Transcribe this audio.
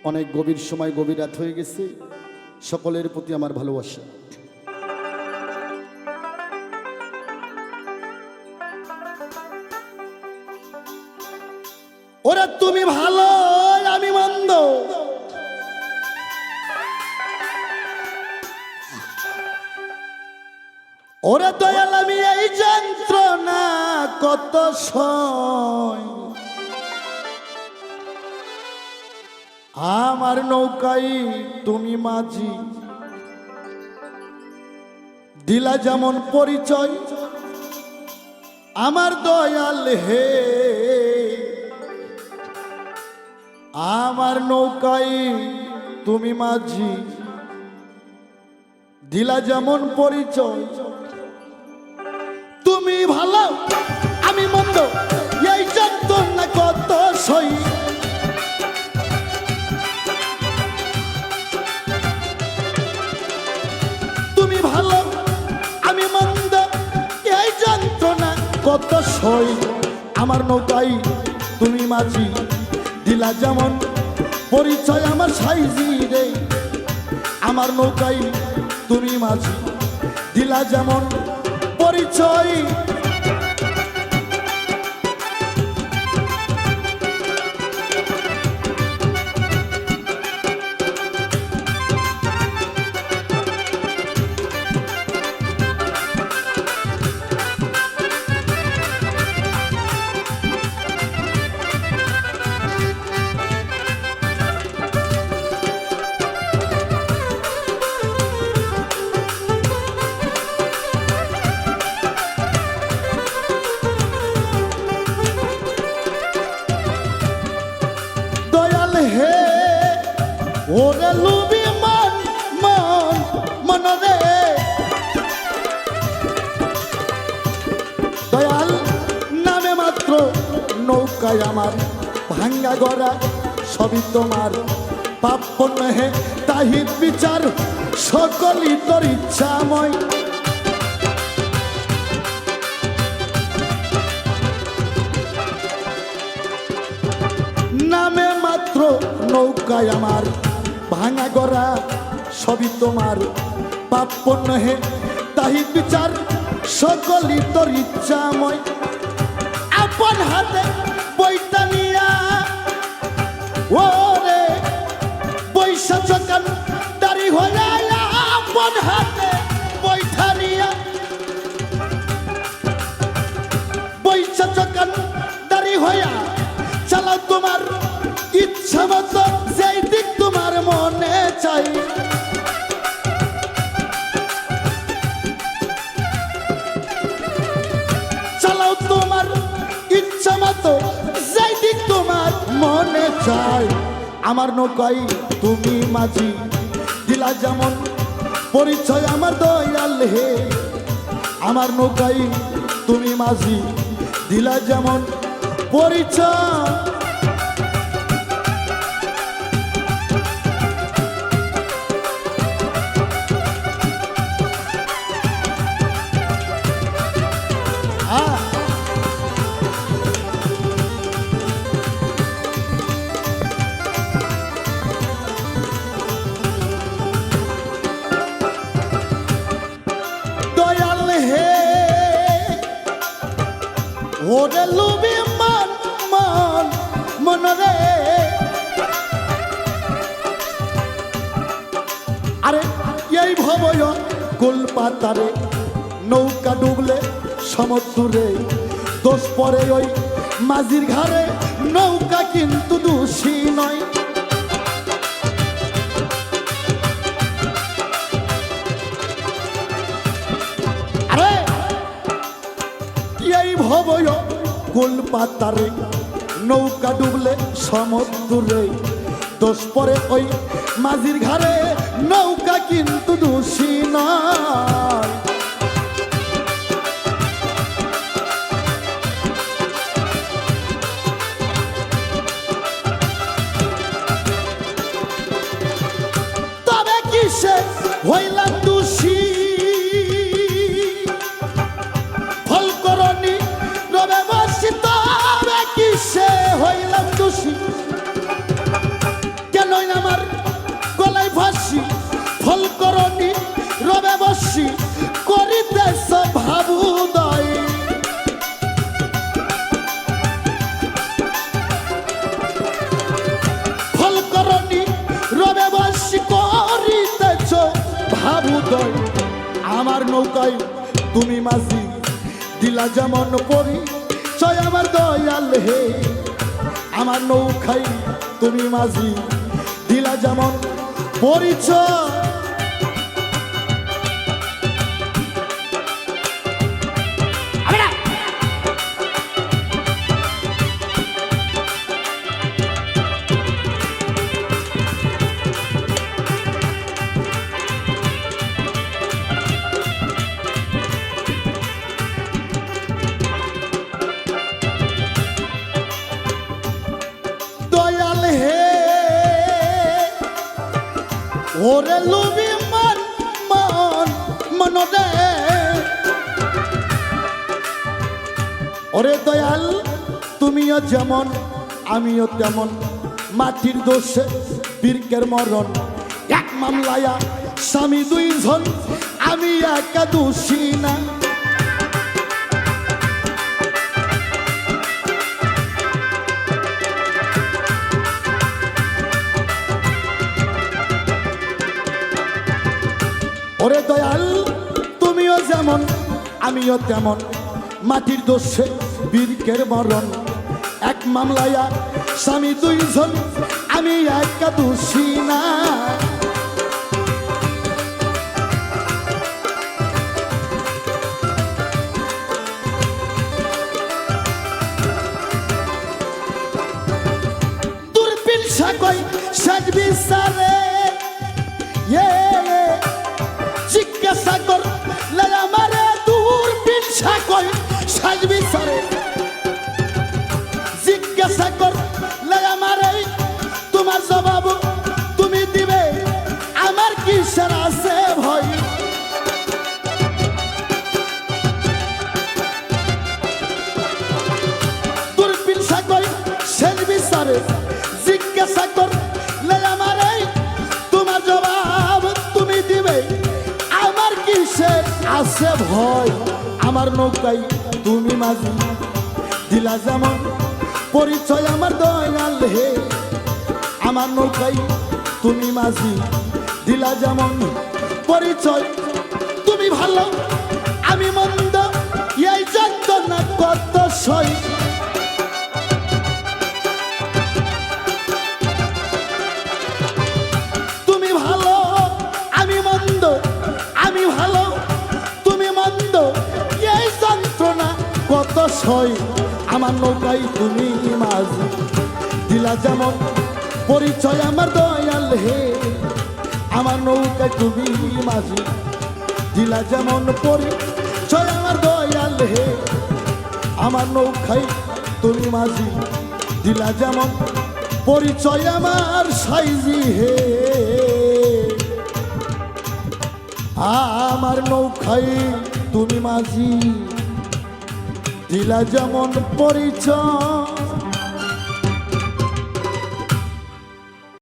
অনেক গভীর সময়, গভীর রাত হয়ে গেছে। সকলের প্রতি আমার ভালোবাসা। ওরা তুমি ভালো, আমি মন্দ, ওরা দয়াল আমি এই যন্ত্রণা কত সয়। আমার নৌকায় তুমি মাঝি, দিলা যেমন পরিচয় আমার দয়াল হে। আমার নৌকায় তুমি মাঝি, দিলা যেমন পরিচয়। তুমি ভালো আমি মন্দ, এই যন্ত্রণা কত সই। তুমি ভালো আমি মন্দ, এই যন্ত্রণা কত সই। আমার নৌকায় তুমি মাঝি, দিলা যেমন পরিচয় আমার সাইজি রে। আমার নৌকায় তুমি মাঝি, দিলা যেমন পরিচয়। ওরে লুবি মন মন মন রে, দয়াল নামে মাত্র নৌকায় আমার ভাঙ্গা গড়া সবই তোমার। পাপ পুণ্য হে তাহি বিচার, সকলই তোর ইচ্ছাময়। নামে মাত্র নৌকায় আমার ভাঙা গড়া সবই তোমার। পাপ পুণ্য হে তাহি বিচার, সকলই তোর ইচ্ছাময়। আপন হাতে বইটা নিয়া ওরে বৈশা চকান দাড়ি হইয়া, আপন হাতে বইটা নিয়া বৈশা চকান দাড়ি হইয়া চালাও তোমার ইচ্ছা মতো, যেই দিক তোমার মনে চাই। চালাও তোমার ইচ্ছা মতো, যেই দিক তোমার মনে চাই। আমার নৌকায় তুমি মাঝি, দিলা যেমন পরিচয় আমার দয়াল হে। আমার নৌকায় তুমি মাঝি, দিলা যেমন পরিচয়। দয়াল হে ওরে লুবি মন মন মন রে, আরে এই ভবয় গোল পাতারে নৌকা ডুবলে সমুদ্রে। দোষ পরে ওই মাঝির ঘাড়ে, নৌকা কিন্তু দোষী নয়। আরে এই ভবয় গোল পাতারে নৌকা ডুবলে সমুদ্রে। দোষ পরে ওই মাঝির ঘাড়ে, নৌকা কিন্তু দোষী নয়। তবে কিসে হইলাম দোষী, ফল করনি রবে বসি। তবে কিসে হইলাম দোষী, কেন না নৌকায় তুমি মাঝি দিলা যেমন পরিচয় আমার দয়াল হে আমার নৌকায় তুমি মাঝি দিলা যেমন পরিচয় ওরে লুবি মন মন মনরে ওরে দয়াল তুমিও যেমন আমিও তেমন মাটির দোষে বীরকের মরণ এক মামলায়া স্বামী দুইজন আমি একা দোষী না ওরে দয়াল তুমিও যেমন আমিও তেমন মাটির দোষে বীরকের মরণ এক মামলায়া স্বামী দুইজন আমি একা দোষী না দূরবীন সাকই শেষ বিচারে জিজ্ঞাসা কর আমারে দূরবীন সাকই শেষ বিচারে জিজ্ঞাসা কর আমারে তোমার জবাব তুমি দিবে আমার কিসের আছে ভয় দূরবীন সাকই শেষ বিচারে জিজ্ঞাসা কর আমারে তোমার জবাব তুমি দিবে আমার কিসের আছে ভয় আমার নৌকায় তুমি মাঝি দিলা যেমন পরিচয় আমার দয়াল হে আমার নৌকায় তুমি মাঝি দিলা যেমন পরিচয় তুমি ভালো আমি মন্দ এই জানত না কত সই তুমি ভালো আমি মন্দ আমি ভালো তুমি মন্দ এই যন্ত্রণা কত সই আমার নৌকায় তুমি মাঝি দিলা যেমন পরিচয় আমার দয়াল হে আমার নৌকায় তুমি মাঝি দিলা যেমন পরিচয় আমার দয়াল হে আমার নৌকায় তুমি মাঝি দিলা যেমন পরিচয় আমার সাইজি হে আমার নৌকায় তুমি মাঝি দিলা যেমন পরিচয়